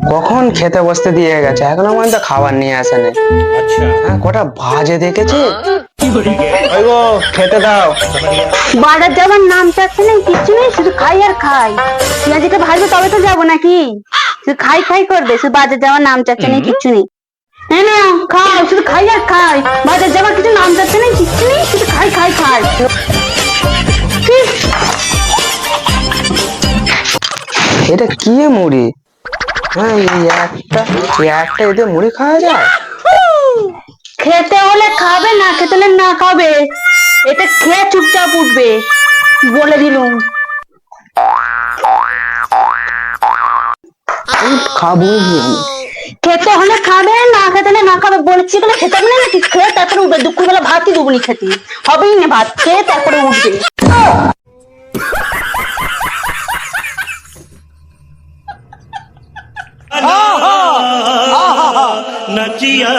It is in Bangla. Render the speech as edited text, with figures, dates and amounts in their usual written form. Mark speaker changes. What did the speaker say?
Speaker 1: কখন খেতে বসতে দিয়ে গেছে, এখনো পর্যন্ত খাবার নিয়ে আসেনি।
Speaker 2: अच्छा
Speaker 1: হ্যাঁ, কটা বাজে দেখেছি। ওই গো, খেতে দাও।
Speaker 3: বাজার যাবার নাম চাচ্ছে না, কিচ্ছু নেই, শুধু খাই আর খাই। পেঁয়াজিটা ভাজবে তবে তো যাবো নাকি? শুধু খাই খাই করবে, শুধু বাজার যাওয়ার নাম চাচ্ছে না, কিচ্ছু নেই। হ্যাঁ না, খাও, শুধু খাই আর খাই। বাজার যাবার কিছু নাম চাচ্ছে না, কিচ্ছু নেই, শুধু খাই খাই খাই।
Speaker 1: এটা কি মুড়ি? হ্যাঁ, এই একটা এতে মুড়ি খাওয়া যায়?
Speaker 3: খেতে হলে খাবে, না খেতে হলে না খাবে। এটা খেয়ে চুপচাপ উঠবে, বলে দিলুম।
Speaker 1: খাবো কি আমি?
Speaker 3: খেতে হলে খাবে, না খেতে হলে না খাবে, বলেছি বলে খেতে হবে না নাকি? খেয়ে তারপরে উঠবে, দুপুরবেলা ভাতই দুবনি খেতে হবেই না, ভাত খেয়ে তারপরে উঠবে।
Speaker 2: नचिया